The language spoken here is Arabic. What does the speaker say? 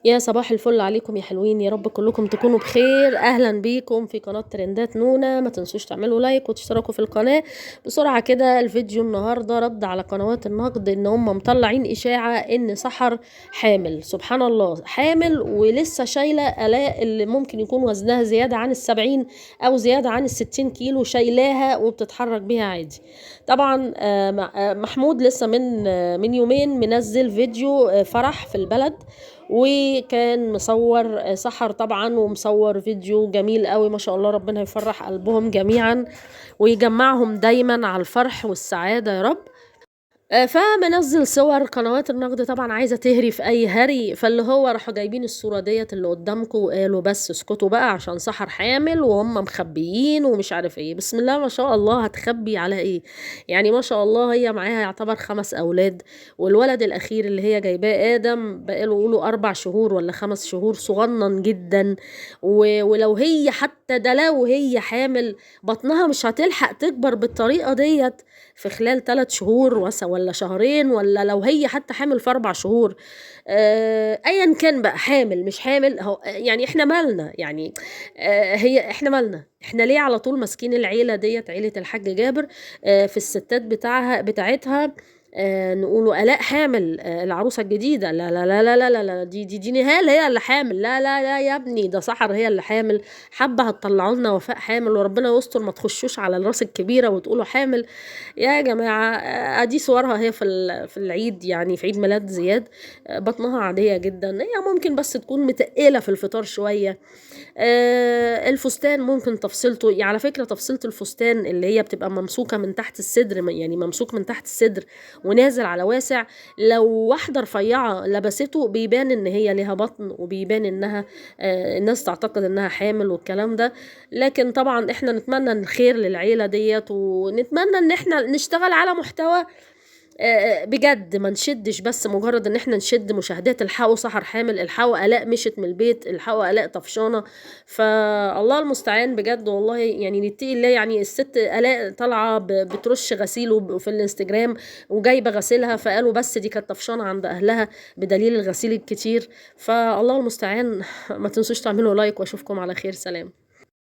يا صباح الفل عليكم يا حلوين، يا رب كلكم تكونوا بخير. اهلا بيكم في قناة ترندات نونا. ما تنسوش تعملوا لايك وتشتركوا في القناة. بسرعة كده، الفيديو النهاردة رد على قنوات النقد ان هم مطلعين اشاعة ان سحر حامل. سبحان الله، حامل ولسه شايلة الاء اللي ممكن يكون وزنها زيادة عن 70 او زيادة عن 60 كيلو، شايلاها وبتتحرك بيها عادي. طبعا محمود لسه من يومين منزل فيديو فرح في البلد، وكان مصور سحر طبعا، ومصور فيديو جميل قوي ما شاء الله. ربنا يفرح قلبهم جميعا ويجمعهم دايما على الفرح والسعادة يا رب. فمنزل صور. قنوات النقد طبعا عايزه تهري في اي هري، فاللي هو راحوا جايبين الصوره ديت اللي قدامكم وقالوا بس اسكتوا بقى عشان سحر حامل وهم مخبيين ومش عارف ايه. بسم الله ما شاء الله، هتخبي على ايه؟ يعني ما شاء الله هي معاها يعتبر 5 اولاد، والولد الاخير اللي هي جايباه ادم بقاله يقولوا 4 شهور ولا 5 شهور، صغنن جدا. ولو هي حتى ده لو هي حامل، بطنها مش هتلحق تكبر بالطريقه ديت في خلال 3 شهور ولا شهرين، ولا لو هي حتى حامل في 4 شهور. ايا كان بقى، حامل مش حامل، هو يعني احنا مالنا يعني. هي احنا مالنا، احنا ليه على طول ماسكين العيله ديت، عيله الحاج جابر، في الستات بتاعتها. نقولوا آلاء حامل، العروسة الجديدة. لا لا لا لا لا لا لا، دي نهال هي اللي حامل. لا لا لا يا ابني، ده سحر هي اللي حامل. حابة هتطلعوا لنا وفاء حامل، وربنا يستر ما تخشوش على الراس الكبيرة وتقولوا حامل. يا جماعة، ادي صورها هي في العيد، يعني في عيد ميلاد زياد. بطنها عادية جدا، هي ممكن بس تكون متقلة في الفطار شوية. الفستان ممكن تفصيلته، يعني على فكرة تفصيلة الفستان اللي هي بتبقى ممسوكة من تحت الصدر، يعني ممسوك من تحت الصدر ونازل على واسع. لو واحدة رفيعة لبسته بيبان ان هي ليها بطن، وبيبان انها الناس تعتقد انها حامل والكلام ده. لكن طبعا احنا نتمنى الخير للعيلة ديت، ونتمنى ان احنا نشتغل على محتوى بجد، ما نشدش بس مجرد ان احنا نشد مشاهدات. الحقوا سحر حامل، الحقوا آلاء مشت من البيت، الحقوا آلاء طفشانة. فالله المستعان بجد والله، يعني نتقي الله. يعني الست آلاء طالعة بترش غسيل في الانستجرام وجايبة غسيلها، فقالوا بس دي كانت طفشانة عند اهلها بدليل الغسيل الكتير. فالله المستعان. ما تنسوش تعملوا لايك، واشوفكم على خير. سلام.